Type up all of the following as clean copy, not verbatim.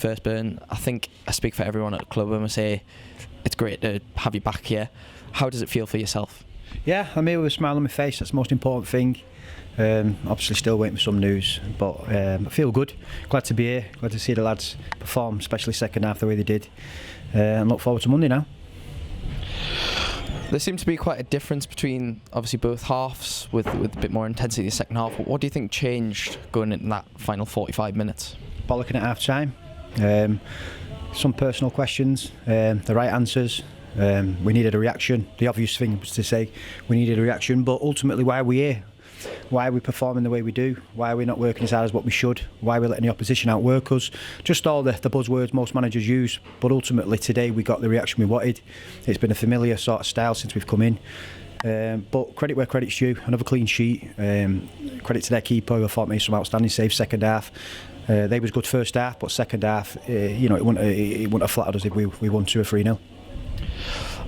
first burn. I think I speak for everyone at the club when I say it's great to have you back here. How does it feel for yourself? Yeah, I'm here with a smile on my face. That's the most important thing. Obviously still waiting for some news, but I feel good. Glad to be here. Glad to see the lads perform, especially second half the way they did. And look forward to Monday now. There seems to be quite a difference between obviously both halves with a bit more intensity in the second half. What do you think changed going into that final 45 minutes? Bollocking at half time. Some personal questions, the right answers. We needed a reaction. The obvious thing was to say we needed a reaction, but ultimately why are we here? Why are we performing the way we do? Why are we not working as hard as what we should? Why are we letting the opposition outwork us? Just all the buzzwords most managers use, but ultimately today we got the reaction we wanted. It's been a familiar sort of style since we've come in. But credit where credit's due, another clean sheet. Credit to their keeper who I thought made some outstanding saves second half. They was good first half, but second half, it wouldn't have flattered us if we won 2 or 3-0.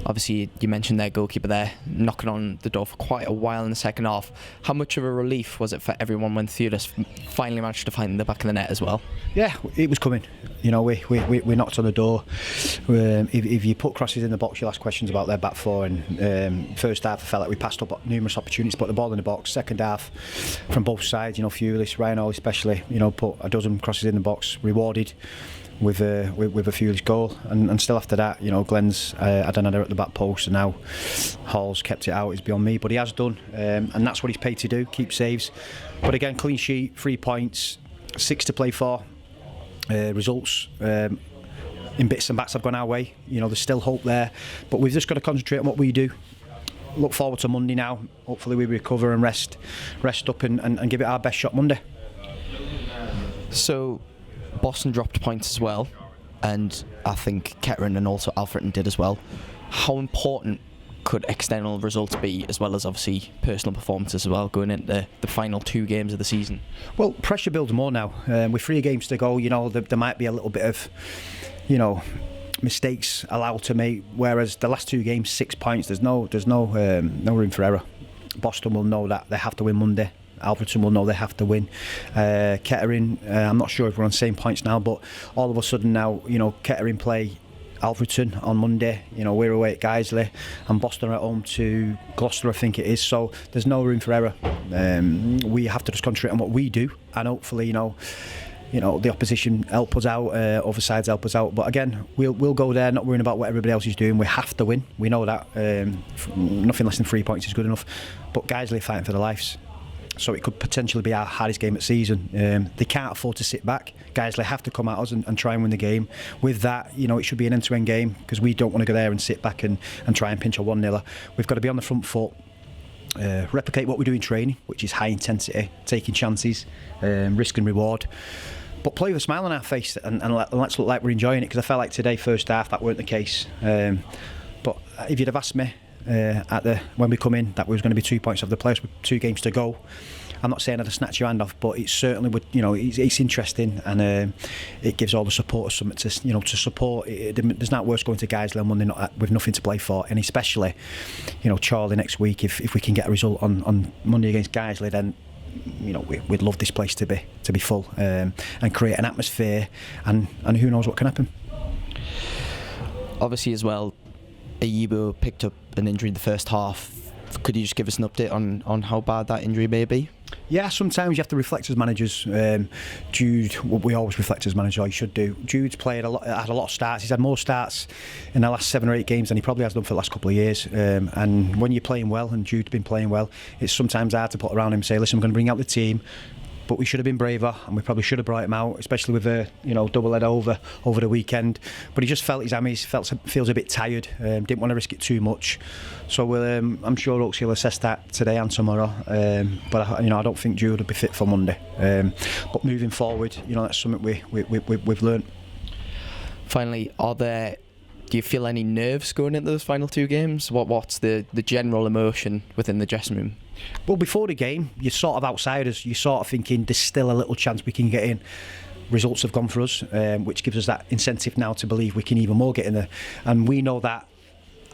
Obviously, you mentioned their goalkeeper there, knocking on the door for quite a while in the second half. How much of a relief was it for everyone when Theodis finally managed to find the back of the net as well? Yeah, it was coming. You know, we knocked on the door. If you put crosses in the box, you'll ask questions about their back four. And first half, I felt like we passed up numerous opportunities to put the ball in the box. Second half, from both sides, Fewlis, Ryan Hall especially, put a dozen crosses in the box, rewarded with a Fewlis goal, and still after that, Glenn's had another at the back post, and now Hall's kept it out. It's beyond me, but he has done, and that's what he's paid to do, keep saves. But again, clean sheet, 3 points, 6 to play for. Results in bits and bats have gone our way. There's still hope there, but we've just got to concentrate on what we do. Look forward to Monday now. Hopefully we recover and rest up and give it our best shot Monday. So Boston dropped points as well, and I think Kettering and also Alfreton did as well. How important could external results be, as well as obviously personal performances as well, going into the final 2 games of the season? Well, pressure builds more now. With 3 games to go, there might be a little bit of, mistakes allowed to make. Whereas the last 2 games, 6 points. There's no room for error. Boston will know that they have to win Monday. Alfreton will know they have to win. Kettering, I'm not sure if we're on the same points now, but all of a sudden now, Kettering play Alfreton on Monday. We're away at Guiseley, and Boston are at home to Gloucester, I think it is. So there's no room for error. We have to just concentrate on what we do, and hopefully, the opposition help us out, other sides help us out. But again, we'll go there, not worrying about what everybody else is doing. We have to win. We know that. Nothing less than 3 points is good enough. But Guiseley are fighting for their lives. So it could potentially be our hardest game of the season. They can't afford to sit back. Guys, they have to come at us and try and win the game. With that, it should be an end-to-end game, because we don't want to go there and sit back and try and pinch a 1-0. We've got to be on the front foot, replicate what we do in training, which is high intensity, taking chances, risk and reward. But play with a smile on our face and let's look like we're enjoying it, because I felt like today, first half, that weren't the case. But if you'd have asked me when we come in that we was going to be 2 points off the place with 2 games to go, I'm not saying I'd snatch your hand off, but it certainly would. It's interesting, and it gives all the supporters something to support. There's not worse going to Guiseley on Monday with nothing to play for, and especially, Charlie next week. If we can get a result on Monday against Guiseley, then we'd love this place to be full, and create an atmosphere, and who knows what can happen. Obviously, as well, Ayibo picked up an injury in the first half. Could you just give us an update on how bad that injury may be? Yeah, sometimes you have to reflect as managers. Jude, we always reflect as managers, or you should do. Jude's had a lot of starts. He's had more starts in the last 7 or 8 games than he probably has done for the last couple of years. And when you're playing well, and Jude's been playing well, it's sometimes hard to put around him and say, listen, I'm going to bring out the team. But we should have been braver, and we probably should have brought him out, especially with a double header over the weekend. But he just felt his hammies, feels a bit tired. Didn't want to risk it too much. So I'm sure Oaks will assess that today and tomorrow. But I don't think Jude will be fit for Monday. But moving forward, that's something we've learned. Finally, do you feel any nerves going into those final 2 games? What's the general emotion within the dressing room? Well, before the game, you're sort of outsiders. You're sort of thinking there's still a little chance we can get in. Results have gone for us, which gives us that incentive now to believe we can even more get in there. And we know that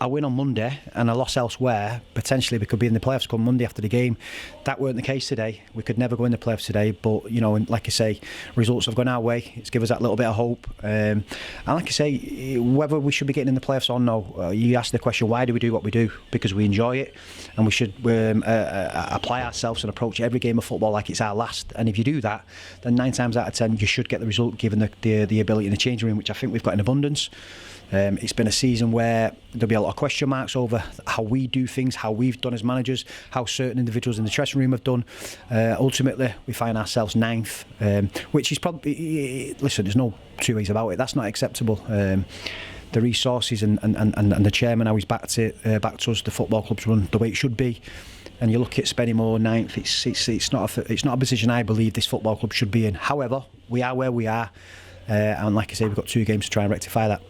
a win on Monday and a loss elsewhere, potentially we could be in the playoffs come Monday after the game. That weren't the case today. We could never go in the playoffs today, but you know, and like I say, results have gone our way. It's given us that little bit of hope. And like I say, whether we should be getting in the playoffs or no, you ask the question, why do we do what we do? Because we enjoy it, and we should apply ourselves and approach every game of football like it's our last. And if you do that, then 9 times out of 10 you should get the result, given the ability in the changing room, which I think we've got in abundance. It's been a season where there'll be a lot of question marks over how we do things, how we've done as managers, how certain individuals in the dressing room have done. Ultimately, we find ourselves 9th, which is probably, listen, there's no two ways about it. That's not acceptable. The resources and the chairman, how he's backed us, the football club's run the way it should be. And you look at Spennymoor 9th, it's not a position I believe this football club should be in. However, we are where we are, and like I say, we've got 2 games to try and rectify that.